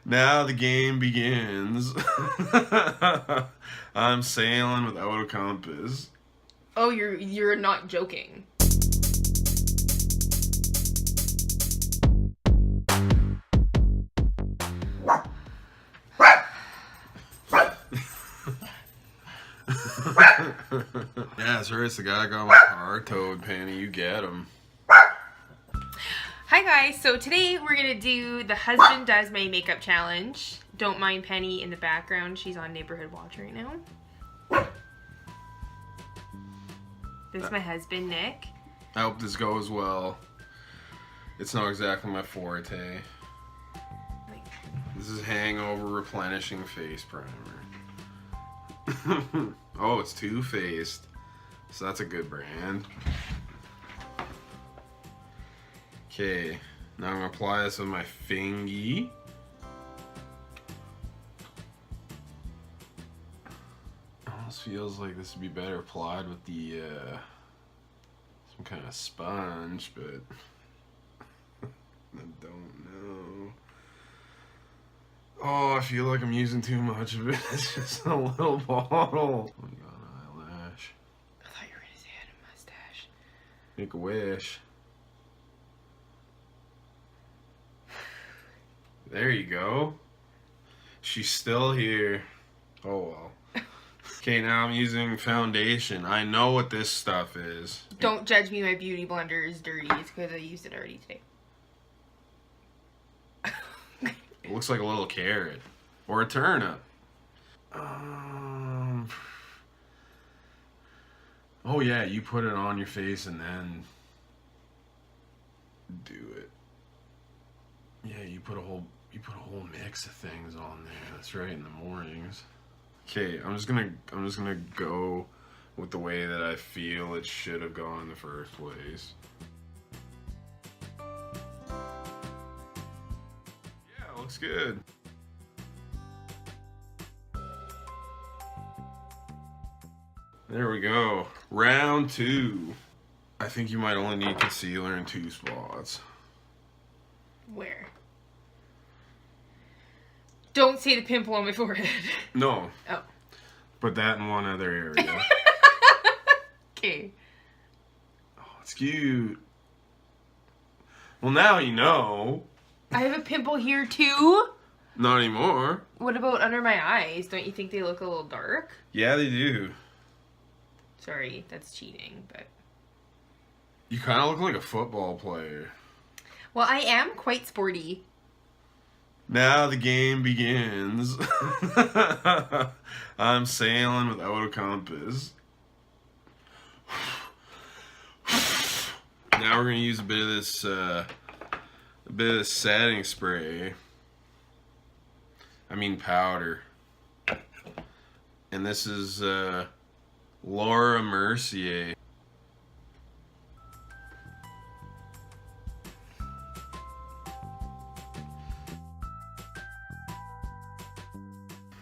Now the game begins. I'm sailing without a compass. Oh, you're not joking. Yeah, sir, it's the guy that got my car towed, Penny. You get him. Hi guys, so today we're gonna do the husband does my makeup challenge. Don't mind Penny in the background, she's on Neighborhood Watch right now. This is my husband, Nick. I hope this goes well. It's not exactly my forte. This is Hangover Replenishing Face Primer. Oh, it's Too Faced. So that's a good brand. Okay, now I'm gonna apply this with my fingy. Almost feels like this would be better applied with the some kind of sponge, but I don't know. Oh, I feel like I'm using too much of it. It's just a little bottle. Oh my god, eyelash. I thought you were gonna say I had a mustache. Make a wish. There you go. She's still here. Oh well. Okay, now I'm using foundation. I know what this stuff is. Don't judge me, my beauty blender is dirty. It's because I used it already today. It looks like a little carrot. Or a turnip. Oh yeah, you put it on your face and then do it. Yeah, you put a whole mix of things on there. That's right, in the mornings. Okay, I'm just gonna go with the way that I feel it should have gone in the first place. Yeah, it looks good. There we go. Round 2. I think you might only need concealer in 2 spots. Where? Don't say the pimple on my forehead. No. Oh. Put that in one other area. Okay. Oh, it's cute. Well, now you know. I have a pimple here too? Not anymore. What about under my eyes? Don't you think they look a little dark? Yeah, they do. Sorry, that's cheating, but... You kind of look like a football player. Well, I am quite sporty. Now the game begins. I'm sailing without a compass. Now we're gonna use a bit of this setting spray. I mean powder. And this is Laura Mercier.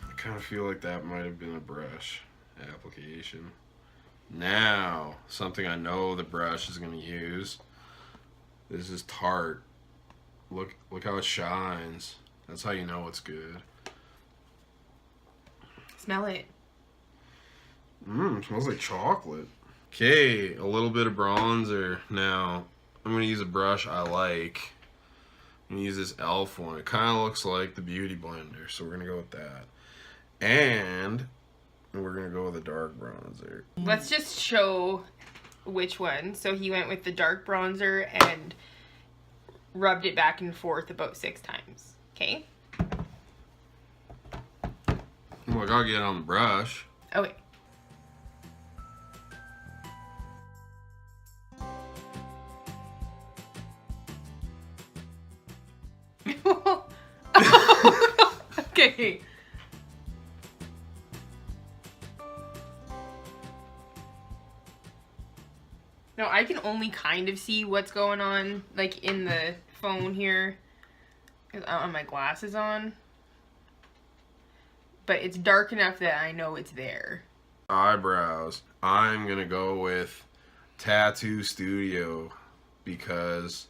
I kind of feel like that might have been a brush application. Now, something I know the brush is going to use. This is Tarte. Look how it shines. That's how you know it's good. Smell it. It smells like chocolate. Okay, a little bit of bronzer. Now, I'm going to use a brush I like. I'm going to use this e.l.f. one. It kind of looks like the Beauty Blender, so we're going to go with that. And we're going to go with a dark bronzer. Let's just show which one. So he went with the dark bronzer and rubbed it back and forth about 6 times. Okay? Look, I'll get it on the brush. Oh, wait. Okay. No, I can only kind of see what's going on, like, in the phone here. Because I don't have my glasses on. But it's dark enough that I know it's there. Eyebrows. I'm going to go with Tattoo Studio because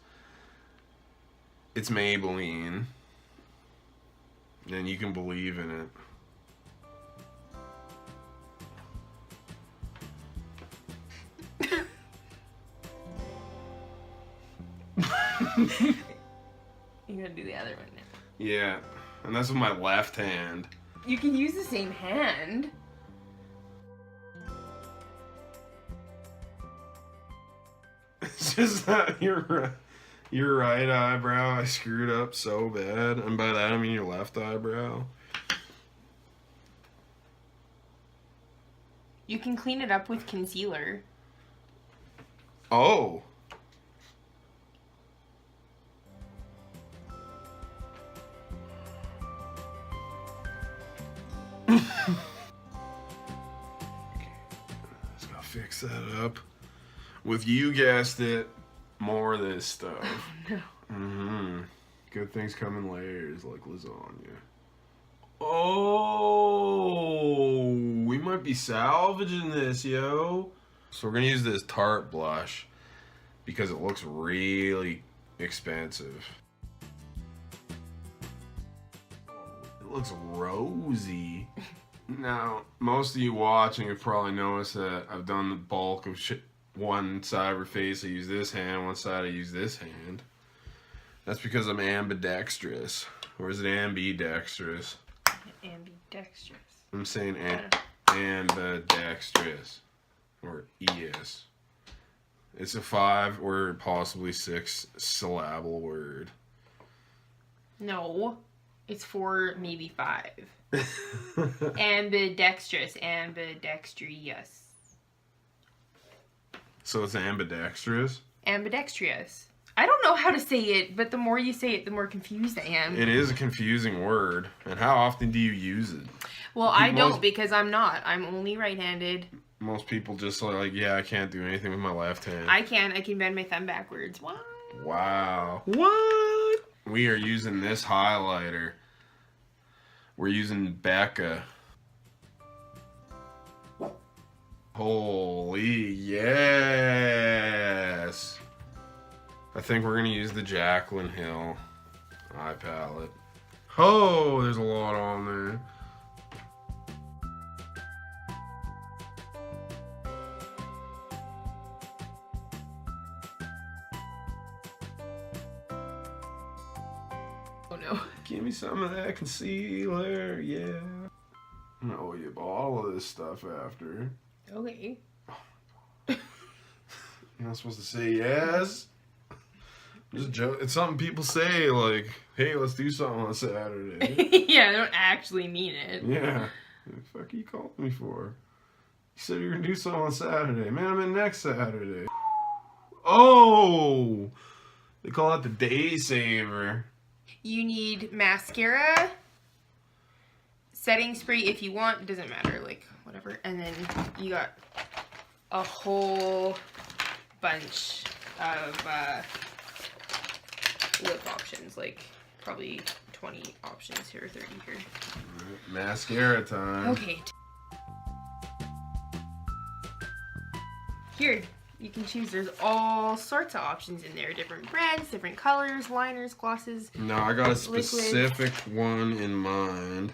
it's Maybelline. And you can believe in it. You gotta do the other one now. Yeah, and that's with my left hand. You can use the same hand. It's just that your right eyebrow I screwed up so bad, and by that I mean your left eyebrow. You can clean it up with concealer. Oh. Just gotta fix that up. With you guessed it, more of this stuff. Oh no. Good things come in layers like lasagna. Oh, we might be salvaging this, yo. So we're gonna use this Tarte blush because it looks really expensive. It looks rosy. Now, most of you watching have probably noticed that I've done the bulk of one side of her face I use this hand, one side I use this hand. That's because I'm ambidextrous. Or is it ambidextrous? Ambidextrous. I'm saying ambidextrous. Or ES. It's a 5 or possibly 6 syllable word. No. It's 4, maybe 5. Ambidextrous. Ambidextrous. So it's ambidextrous? Ambidextrous. I don't know how to say it, but the more you say it, the more confused I am. It is a confusing word. And how often do you use it? Well, I don't because I'm not. I'm only right-handed. Most people just are like, yeah, I can't do anything with my left hand. I can. I can bend my thumb backwards. What? Wow. What? We are using this highlighter. We're using Becca. Holy yes. I think we're going to use the Jaclyn Hill eye palette. Oh, there's a lot on there. Oh no. Give me some of that concealer, yeah. I'm going to owe you a bottle of this stuff after. Okay. You're not supposed to say yes. Just joke. It's something people say, like, "Hey, let's do something on Saturday." Yeah, I don't actually mean it. Yeah. The fuck are you calling me for? You said you were gonna do something on Saturday. Man, I'm in next Saturday. Oh, they call that the day saver. You need mascara, setting spray if you want. It doesn't matter, like whatever. And then you got a whole bunch of lip options, like probably 20 options here, 30 here. Mascara time. Okay. Here, you can choose. There's all sorts of options in there. Different brands, different colors, liners, glosses. No, I got a specific one in mind.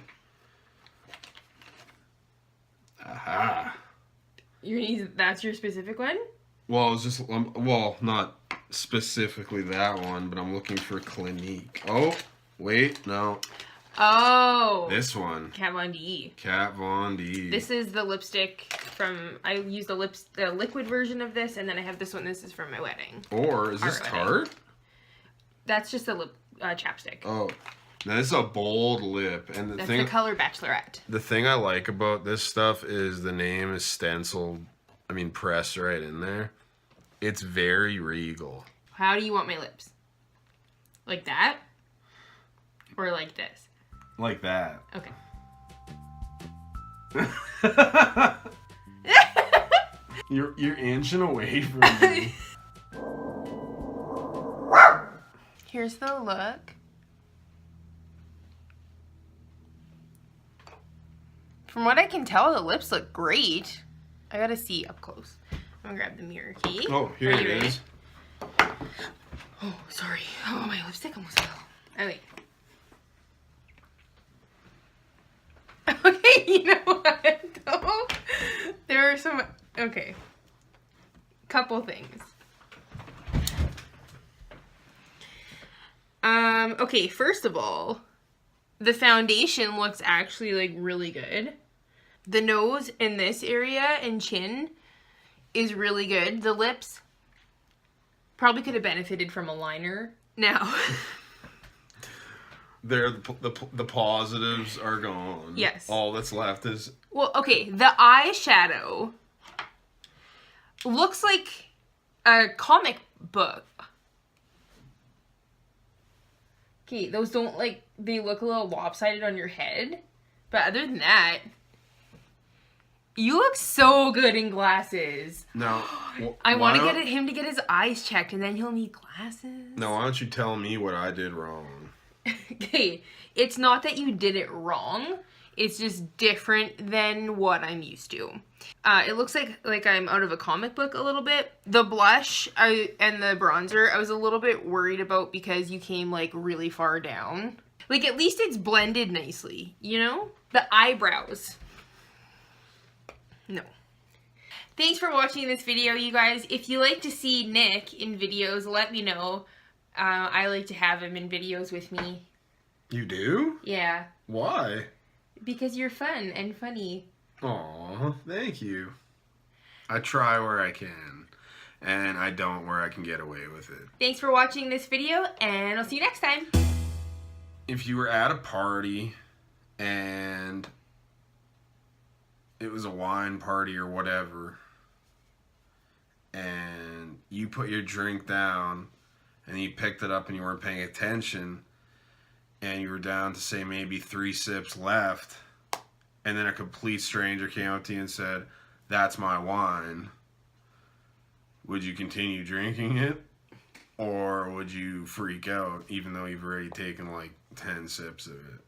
Aha. You're gonna use, that's your specific one? Well, it's just, well, not specifically that one, but I'm looking for Clinique. Oh, wait, no. Oh. This one. Kat Von D. Kat Von D. This is the lipstick from, I used the liquid version of this, and then I have this one. This is from my wedding. Or, is this Tarte? That's just a lip chapstick. Oh. Now, this is a bold lip. And That's the color Bachelorette. The thing I like about this stuff is the name is stenciled, pressed right in there. It's very regal. How do you want my lips? Like that? Or like this? Like that. Okay. You're inching away from me. Here's the look. From what I can tell, the lips look great. I gotta see up close. I'm gonna grab the mirror key. Oh, here it is. Oh, sorry. Oh, my lipstick almost fell. Okay. You know what, though? There are some... Okay. Couple things. Okay, first of all, the foundation looks actually, like, really good. The nose in this area and chin is really good. The lips probably could have benefited from a liner. Now... The positives are gone. Yes. All that's left is... Well, okay, the eyeshadow looks like a comic book. Okay, those don't, like, they look a little lopsided on your head. But other than that, you look so good in glasses. Now, I want to get him to get his eyes checked, and then he'll need glasses. Now, why don't you tell me what I did wrong? Okay, it's not that you did it wrong. It's just different than what I'm used to. It looks like I'm out of a comic book a little bit. The blush and the bronzer, I was a little bit worried about because you came, like, really far down. Like, at least it's blended nicely, you know? The eyebrows. No. Thanks for watching this video, you guys. If you like to see Nick in videos, let me know. I like to have him in videos with me. You do? Yeah. Why? Because you're fun and funny. Aw, thank you. I try where I can, and I don't where I can get away with it. Thanks for watching this video, and I'll see you next time. If you were at a party, and it was a wine party or whatever, and you put your drink down, and you picked it up and you weren't paying attention, and you were down to, say, maybe 3 sips left, and then a complete stranger came up to you and said, "That's my wine," would you continue drinking it? Or would you freak out even though you've already taken like 10 sips of it?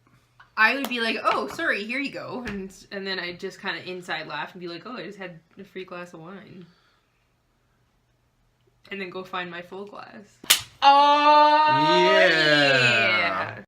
I would be like, "Oh, sorry, here you go." And then I'd just kind of inside laugh and be like, "Oh, I just had a free glass of wine." And then go find my full glass. Oh, Yeah.